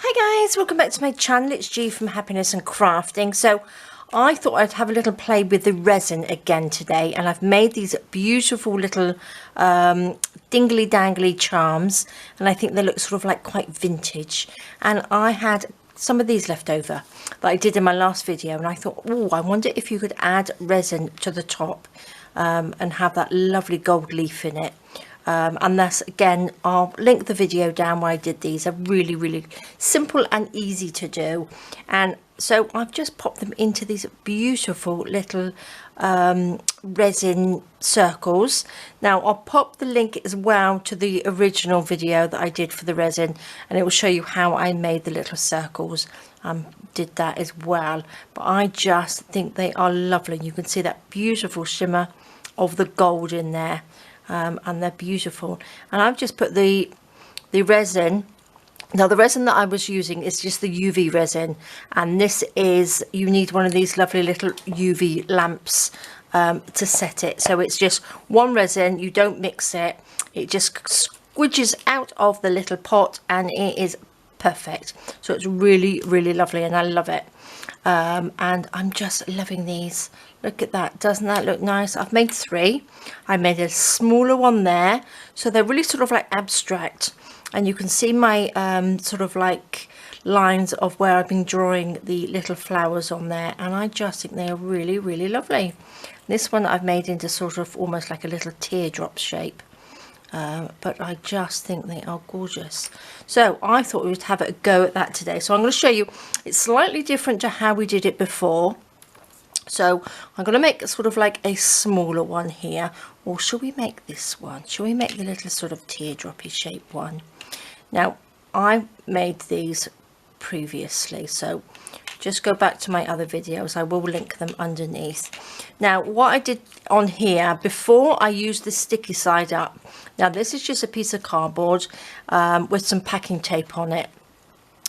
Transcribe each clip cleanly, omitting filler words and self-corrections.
Hi guys, welcome back to my channel. It's G from Happiness and Crafting. So I thought I'd have a little play with the resin again today, and I've made these beautiful little dingly dangly charms, and I think they look sort of like quite vintage. And I had some of these left over that I did in my last video, and I thought, oh, I wonder if you could add resin to the top and have that lovely gold leaf in it. And that's, again, I'll link the video down where I did these. They're really simple and easy to do. And so I've just popped them into these beautiful little resin circles. Now I'll pop the link as well to the original video that I did for the resin, and it will show you how I made the little circles. Did that as well, but I just think they are lovely. You can see that beautiful shimmer of the gold in there. And they're beautiful, and I've just put the resin. Now the resin that I was using is just the UV resin, and this is, you need one of these lovely little UV lamps to set it. So it's just one resin, you don't mix it, it just squidges out of the little pot and it is perfect. So it's really lovely, and I love it. And I'm just loving these. Look at that, doesn't that look nice? I've made 3. I made a smaller one there, so they're really sort of like abstract, and you can see my sort of like lines of where I've been drawing the little flowers on there, and I just think they are really lovely. This one I've made into sort of almost like a little teardrop shape. But I just think they are gorgeous. So I thought we would have a go at that today. So I'm going to show you, it's slightly different to how we did it before. So I'm going to make sort of like a smaller one here, or shall we make this one? Shall we make the little sort of teardroppy shape one? Now I made these previously, so just go back to my other videos. I will link them underneath. Now what I did on here before, I used the sticky side up. Now this is just a piece of cardboard with some packing tape on it,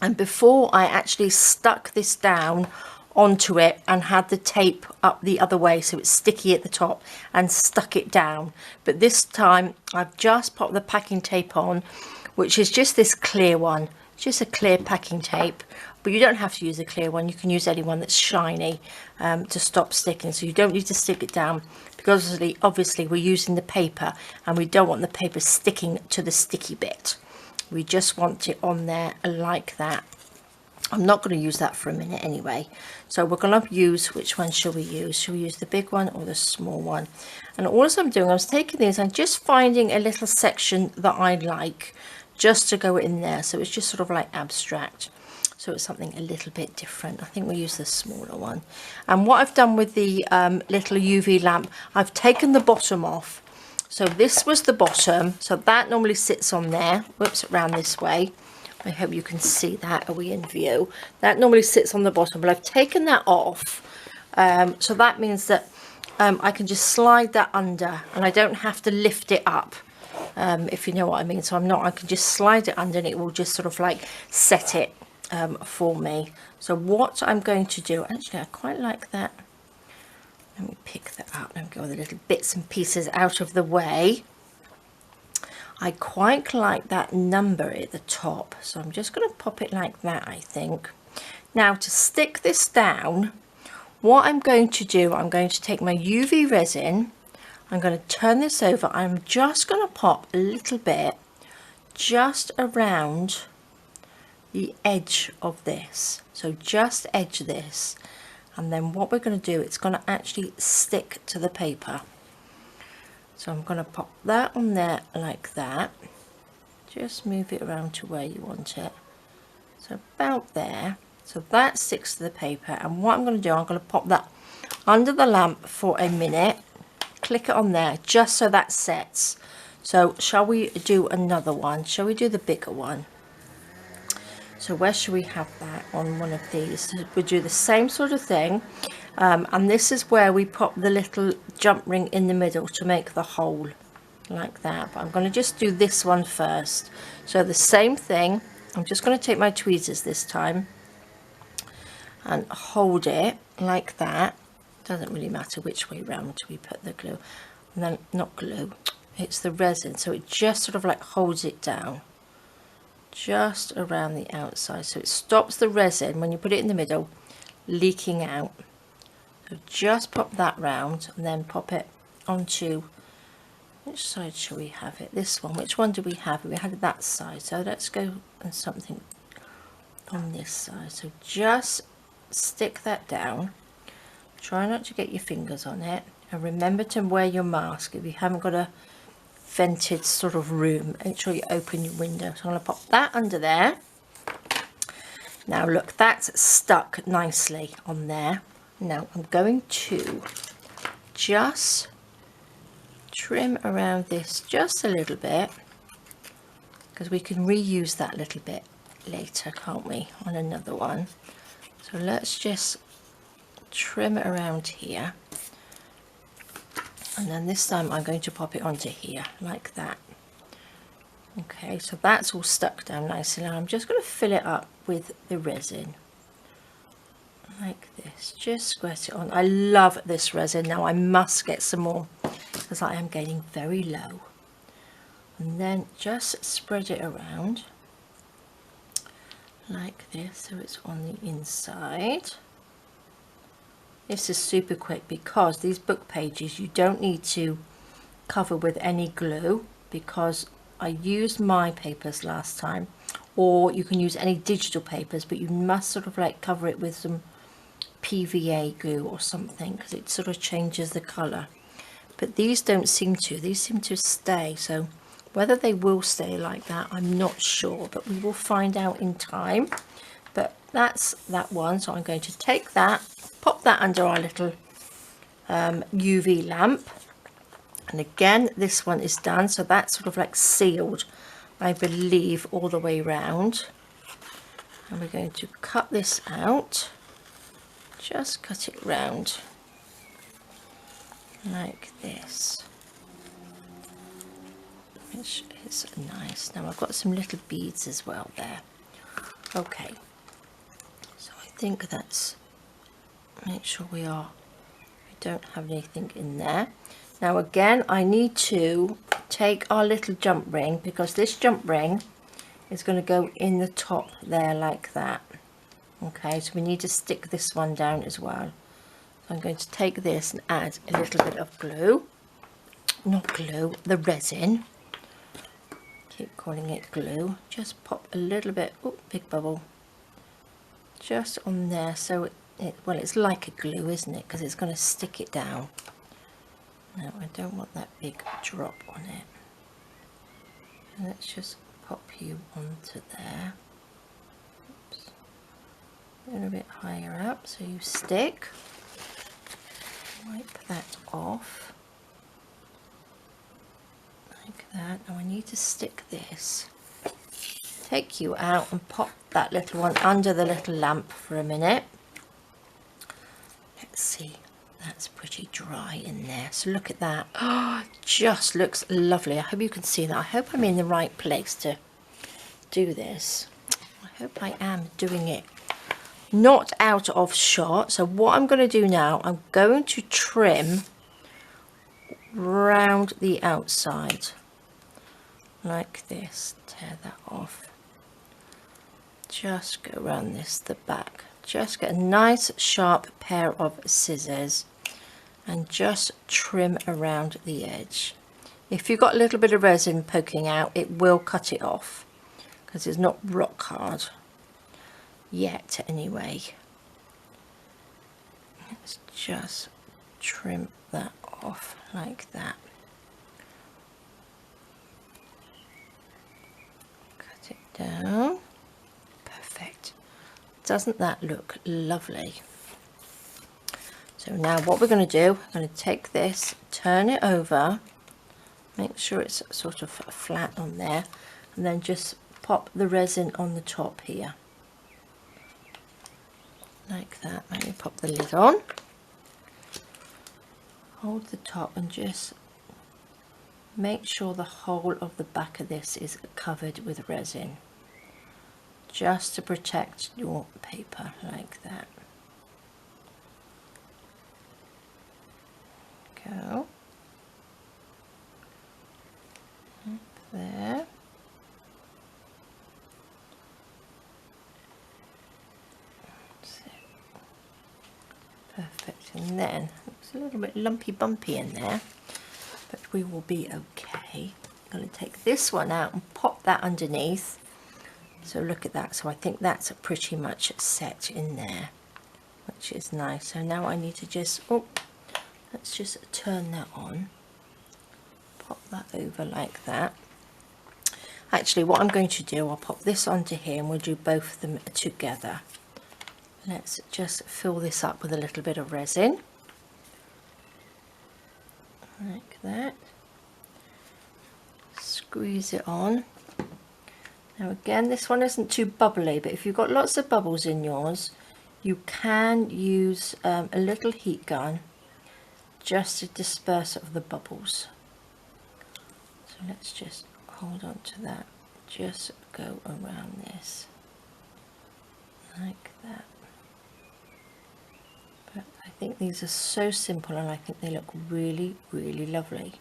and before I actually stuck this down onto it and had the tape up the other way so it's sticky at the top, and stuck it down. But this time I've just popped the packing tape on, which is just this clear one, just a clear packing tape. But you don't have to use a clear one, you can use any one that's shiny to stop sticking. So you don't need to stick it down, because obviously we're using the paper and we don't want the paper sticking to the sticky bit. We just want it on there like that. I'm not going to use that for a minute anyway. So we're going to use, which one shall we use? Shall we use the big one or the small one? And all I'm doing, I was taking these and just finding a little section that I like just to go in there. So it's just sort of like abstract. So it's something a little bit different. I think we'll use the smaller one. And what I've done with the little UV lamp, I've taken the bottom off. So this was the bottom. So that normally sits on there. Whoops, around this way. I hope you can see that. Are we in view? That normally sits on the bottom, but I've taken that off. So that means that I can just slide that under, and I don't have to lift it up, if you know what I mean. So I can just slide it under and it will just sort of like set it for me. So what I'm going to do, actually I quite like that. Let me pick that up and go with the little bits and pieces out of the way. I quite like that number at the top, so I'm just going to pop it like that, I think. Now to stick this down, what I'm going to do, I'm going to take my UV resin, I'm going to turn this over, I'm just going to pop a little bit just around the edge of this. So just edge this, and then what we're going to do, it's going to actually stick to the paper. So I'm going to pop that on there like that. Just move it around to where you want it. So about there. So that sticks to the paper. And what I'm going to do, I'm going to pop that under the lamp for a minute. Click it on there just so that sets. So shall we do another one? Shall we do the bigger one? So where should we have that on one of these? We'll do the same sort of thing. And this is where we pop the little jump ring in the middle to make the hole like that. But I'm going to just do this one first. So the same thing, I'm just going to take my tweezers this time and hold it like that. Doesn't really matter which way round we put the glue. And then, not glue, it's the resin. So it just sort of like holds it down just around the outside, so it stops the resin when you put it in the middle leaking out. So just pop that round and then pop it onto, which side shall we have it? This one. Which one do we have? We had that side, so let's go and something on this side. So just stick that down, try not to get your fingers on it, and remember to wear your mask if you haven't got a vented sort of room. Make sure you open your window. So I'm going to pop that under there. Now look, that's stuck nicely on there. Now I'm going to just trim around this just a little bit, because we can reuse that little bit later, can't we, on another one. So let's just trim it around here, and then this time I'm going to pop it onto here like that. Okay, so that's all stuck down nicely. Now I'm just going to fill it up with the resin like this, just squirt it on. I love this resin. Now I must get some more because I am getting very low, and then just spread it around like this so it's on the inside. This is super quick because these book pages you don't need to cover with any glue, because I used my papers last time, or you can use any digital papers, but you must sort of like cover it with some PVA glue or something, because it sort of changes the colour. But these don't seem to, these seem to stay, so whether they will stay like that I'm not sure, but we will find out in time. But that's that one, so I'm going to take that, pop that under our little UV lamp, and again this one is done, so that's sort of like sealed, I believe, all the way round. And we're going to cut this out, just cut it round like this, which is nice. Now I've got some little beads as well there. Okay, so I think that's, make sure we don't have anything in there. Now again I need to take our little jump ring, because this jump ring is going to go in the top there like that. Okay, so we need to stick this one down as well. So I'm going to take this and add a little bit of glue, not glue, the resin. Keep calling it glue. Just pop a little bit, oh, big bubble, just on there, so well, it's like a glue, isn't it, because it's going to stick it down. No, I don't want that big drop on it. And let's just pop you onto there. Oops. A little bit higher up so you stick. Wipe that off like that. Now I need to stick this. Take you out and pop that little one under the little lamp for a minute. Let's see, that's pretty dry in there, so look at that. Oh, just looks lovely. I hope you can see that. I hope I'm in the right place to do this. I hope I am doing it not out of shot. So what I'm going to do now, I'm going to trim round the outside like this. Tear that off. Just go around this, the back. Just get a nice sharp pair of scissors and just trim around the edge. If you've got a little bit of resin poking out, it will cut it off because it's not rock hard yet anyway. Let's just trim that off like that. Cut it down. Perfect. Doesn't that look lovely? So now what we're going to do, I'm going to take this, turn it over, make sure it's sort of flat on there, and then just pop the resin on the top here. Like that. Let me pop the lid on. Hold the top and just make sure the whole of the back of this is covered with resin, just to protect your paper like that. Go up there. Perfect. And then it's a little bit lumpy bumpy in there, but we will be okay. I'm going to take this one out and pop that underneath. So look at that. So I think that's pretty much set in there, which is nice. So now I need to just, oh, let's just turn that on. Pop that over like that. Actually, what I'm going to do, I'll pop this onto here and we'll do both of them together. Let's just fill this up with a little bit of resin. Like that. Squeeze it on. Now again, this one isn't too bubbly, but if you've got lots of bubbles in yours, you can use a little heat gun just to disperse of the bubbles. So let's just hold on to that, just go around this like that. But I think these are so simple and I think they look really, really lovely.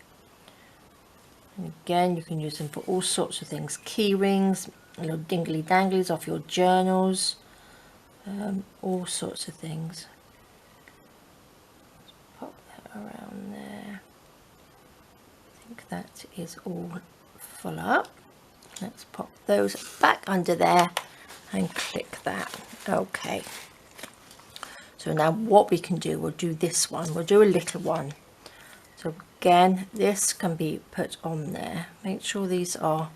And again, you can use them for all sorts of things, key rings, little dingly danglies off your journals, all sorts of things. Pop that around there. I think that is all full up. Let's pop those back under there and click that. Okay. So now what we can do, we'll do this one. We'll do a little one. So again, this can be put on there. Make sure these are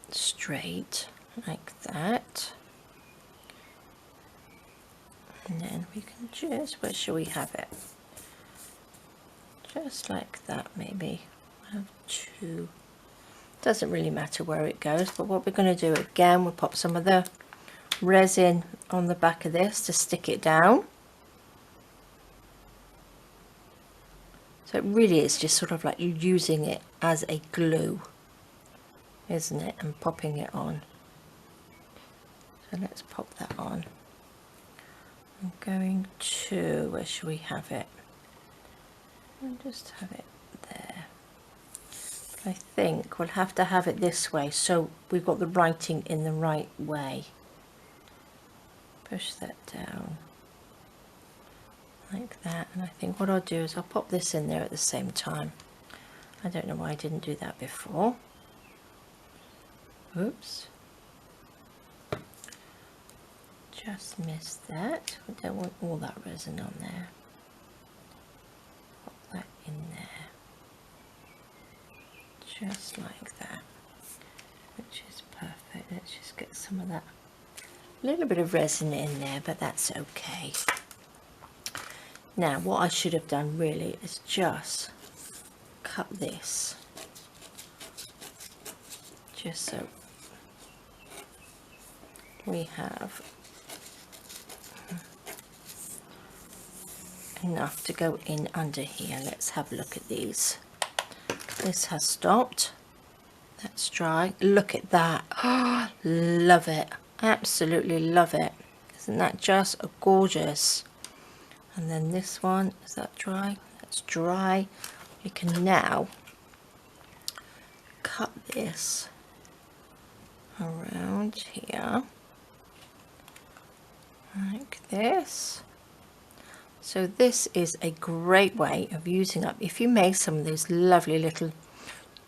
straight like that. And then we can just, where shall we have it? Just like that maybe. I have two. Doesn't really matter where it goes, but what we're going to do again, we'll pop some of the resin on the back of this to stick it down. So it really is just sort of like using it as a glue, isn't it? And popping it on. So let's pop that on. I'm going to, where should we have it? I'll just have it there. I think we'll have to have it this way so we've got the writing in the right way. Push that down like that, and I think what I'll do is I'll pop this in there at the same time. I don't know why I didn't do that before. Oops. Just missed that. I don't want all that resin on there. Pop that in there. Just like that. Which is perfect. Let's just get some of that. A little bit of resin in there, but that's okay. Now what I should have done really is just cut this. Just so we have enough to go in under here. Let's have a look at these. This has stopped. That's dry. Look at that. Oh, love it. Absolutely love it. Isn't that just gorgeous? And then this one, is that dry? That's dry. We can now cut this around here like this. So this is a great way of using up, if you make some of those lovely little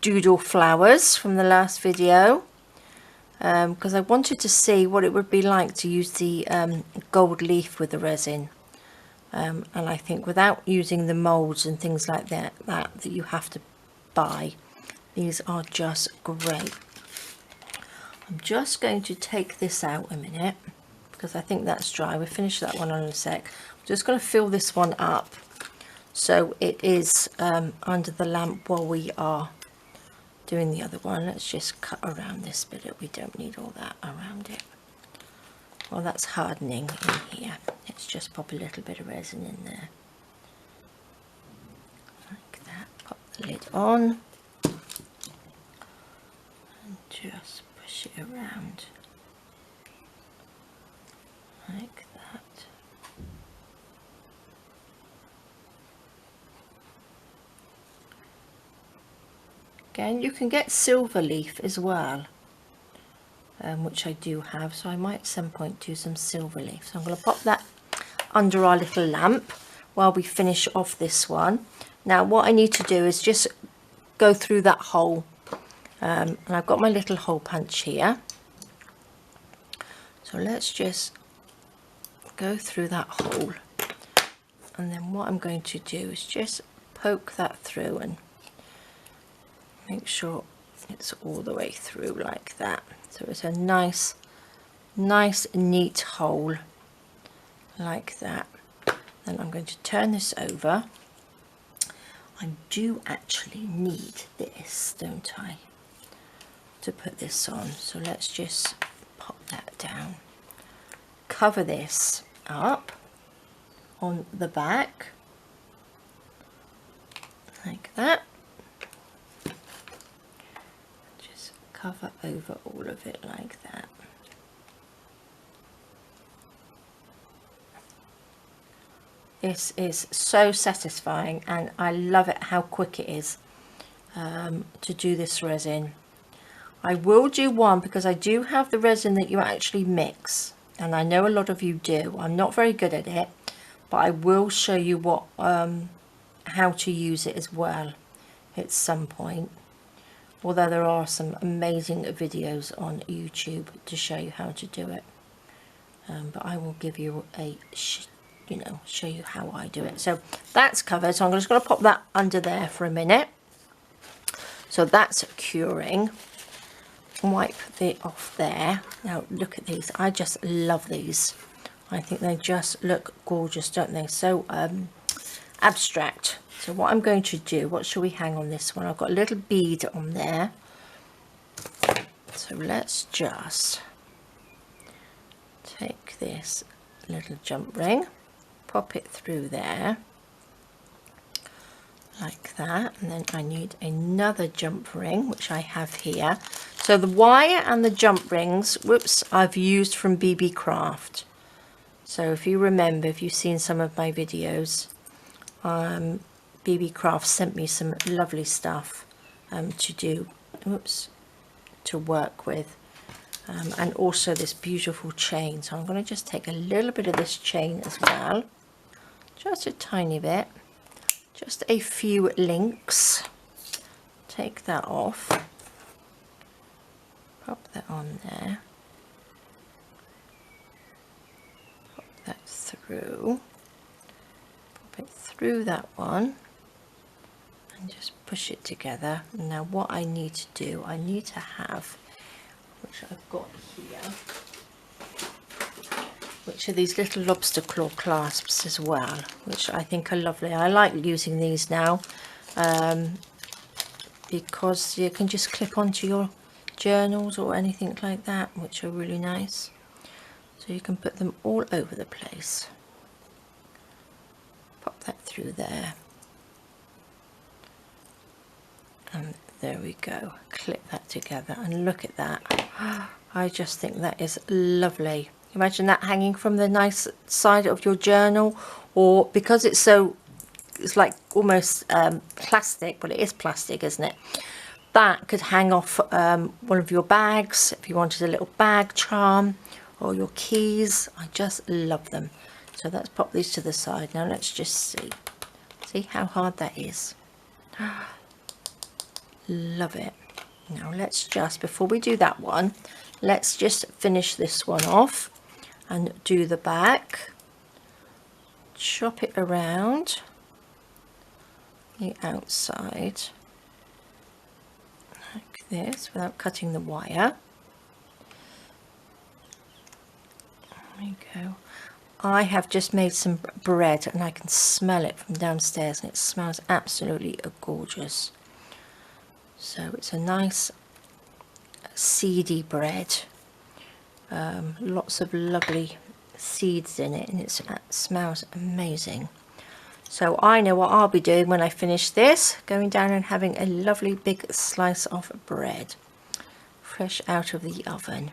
doodle flowers from the last video, because I wanted to see what it would be like to use the gold leaf with the resin. And I think without using the molds and things like that you have to buy, these are just great. I'm just going to take this out a minute because I think that's dry. We'll finish that one on in a sec. I'm just going to fill this one up so it is under the lamp while we are doing the other one. Let's just cut around this bit. We don't need all that around it. Well, that's hardening in here. Let's just pop a little bit of resin in there. Like that. Pop the lid on. And just push it around. Like that. Again, you can get silver leaf as well. Which I do have, so I might at some point do some silver leaf. So I'm going to pop that under our little lamp while we finish off this one. Now what I need to do is just go through that hole, and I've got my little hole punch here, so let's just go through that hole, and then what I'm going to do is just poke that through and make sure it's all the way through like that, so it's a nice neat hole like that. Then I'm going to turn this over. I do actually need this, don't I, to put this on, so let's just pop that down, cover this up on the back like that, just cover over all of it like that. This is so satisfying, and I love it how quick it is to do this resin. I will do one because I do have the resin that you actually mix, and I know a lot of you do. I'm not very good at it, but I will show you what how to use it as well at some point, although there are some amazing videos on YouTube to show you how to do it, but I will give you a show you how I do it. So that's covered, so I'm just going to pop that under there for a minute, so that's curing. Wipe it off there. Now look at these, I just love these. I think they just look gorgeous, don't they? So abstract. So what I'm going to do, what shall we hang on this one? I've got a little bead on there, so let's just take this little jump ring, pop it through there like that, and then I need another jump ring, which I have here. So the wire and the jump rings, whoops, I've used from BB Craft. So if you remember, if you've seen some of my videos, BB Craft sent me some lovely stuff to do, whoops, to work with, and also this beautiful chain. So I'm going to just take a little bit of this chain as well, just a tiny bit, just a few links. Take that off, pop that on there, pop that through, pop it through that one, and just push it together. Now what I need to do, I need to have, which I've got here, which are these little lobster claw clasps as well, which I think are lovely. I like using these now because you can just clip onto your journals or anything like that, which are really nice. So you can put them all over the place. Pop that through there. And there we go. Clip that together, and look at that. I just think that is lovely. Imagine that hanging from the nice side of your journal, or because it's like almost plastic, but it is plastic, isn't it? That could hang off one of your bags if you wanted a little bag charm, or your keys. I just love them. So let's pop these to the side. Now let's just see how hard that is. Love it. Now let's just, before we do that one, let's just finish this one off and do the back. Chop it around the outside like this without cutting the wire. There we go. I have just made some bread, and I can smell it from downstairs, and it smells absolutely gorgeous. So it's a nice seedy bread, lots of lovely seeds in it, and it smells amazing. So I know what I'll be doing when I finish this, going down and having a lovely big slice of bread fresh out of the oven.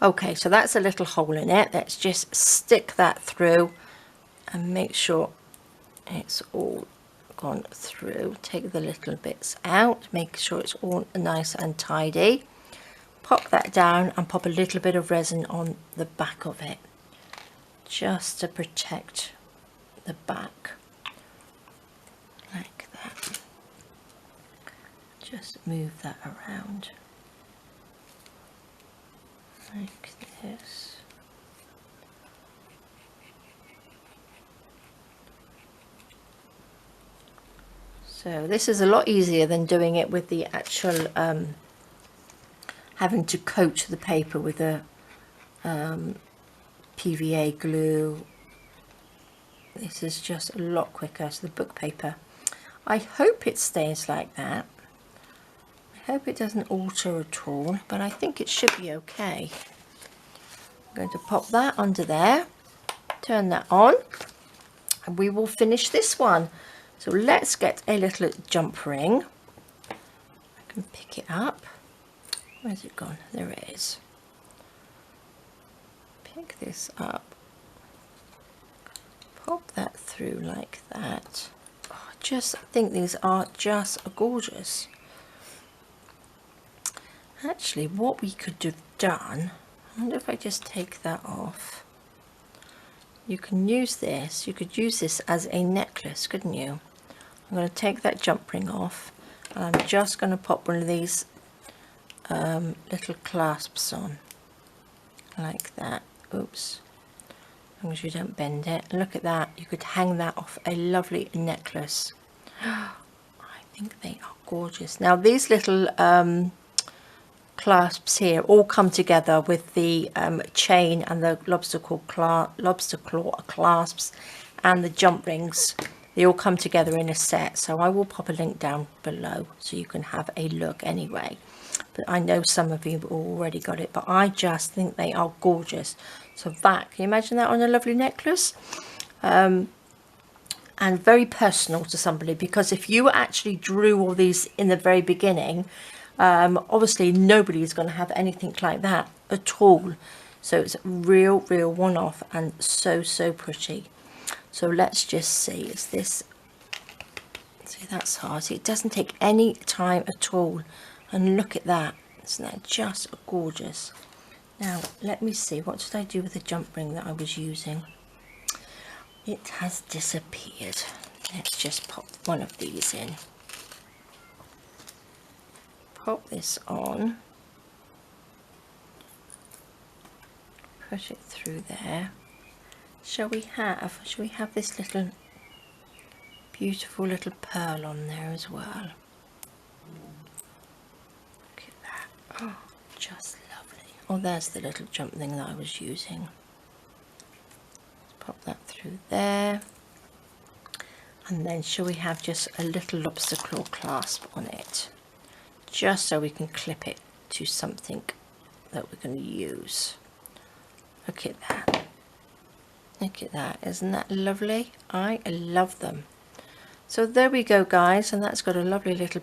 Okay, so that's a little hole in it. Let's just stick that through and make sure it's all gone through. Take the little bits out, make sure it's all nice and tidy. Pop that down and pop a little bit of resin on the back of it, just to protect the back, like that. Just move that around like this. So this is a lot easier than doing it with the actual having to coat the paper with a PVA glue. This is just a lot quicker. So the book paper, I hope it stays like that. I hope it doesn't alter at all, but I think it should be okay. I'm going to pop that under there, turn that on, and we will finish this one. So let's get a little jump ring. I can pick it up. Where's it gone? There it is. Pick this up. Pop that through like that. Oh, I just think these are just gorgeous. Actually, what we could have done, I wonder if I just take that off. You can use this, you could use this as a necklace, couldn't you? I'm going to take that jump ring off, and I'm just going to pop one of these little clasps on, like that. Oops, as long as you don't bend it. Look at that, you could hang that off a lovely necklace. I think they are gorgeous. Now these little clasps here all come together with the chain and the lobster claw clasps and the jump rings. They all come together in a set, so I will pop a link down below so you can have a look anyway. But I know some of you have already got it, but I just think they are gorgeous. So that, can you imagine that on a lovely necklace? And very personal to somebody, because if you actually drew all these in the very beginning, obviously nobody is going to have anything like that at all. So it's real one-off and so pretty. So let's just see, is this, see, that's hard. See, it doesn't take any time at all, and look at that, isn't that just gorgeous? Now let me see, what did I do with the jump ring that I was using? It has disappeared. Let's just pop one of these in. Pop this on, push it through there. Shall we have this little beautiful little pearl on there as well? Look at that. Oh, just lovely. Oh, there's the little jump thing that I was using. Let's pop that through there. And then shall we have just a little lobster claw clasp on it, just so we can clip it to something that we're going to use. Look at that. Look at that, isn't that lovely? I love them. So there we go, guys, and that's got a lovely little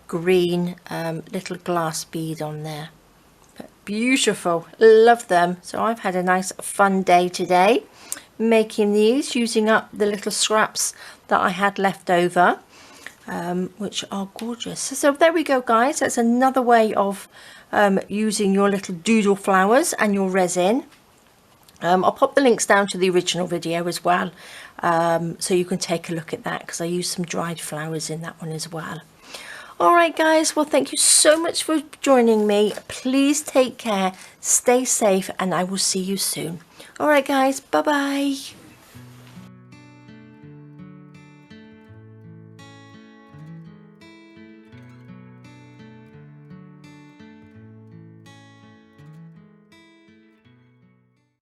green little glass bead on there. But beautiful, love them. So I've had a nice fun day today making these, using up the little scraps that I had left over, which are gorgeous. So there we go, guys, that's another way of using your little doodle flowers and your resin. I'll pop the links down to the original video as well, so you can take a look at that, because I used some dried flowers in that one as well. Alright guys, well thank you so much for joining me. Please take care, stay safe, and I will see you soon. Alright guys, bye bye.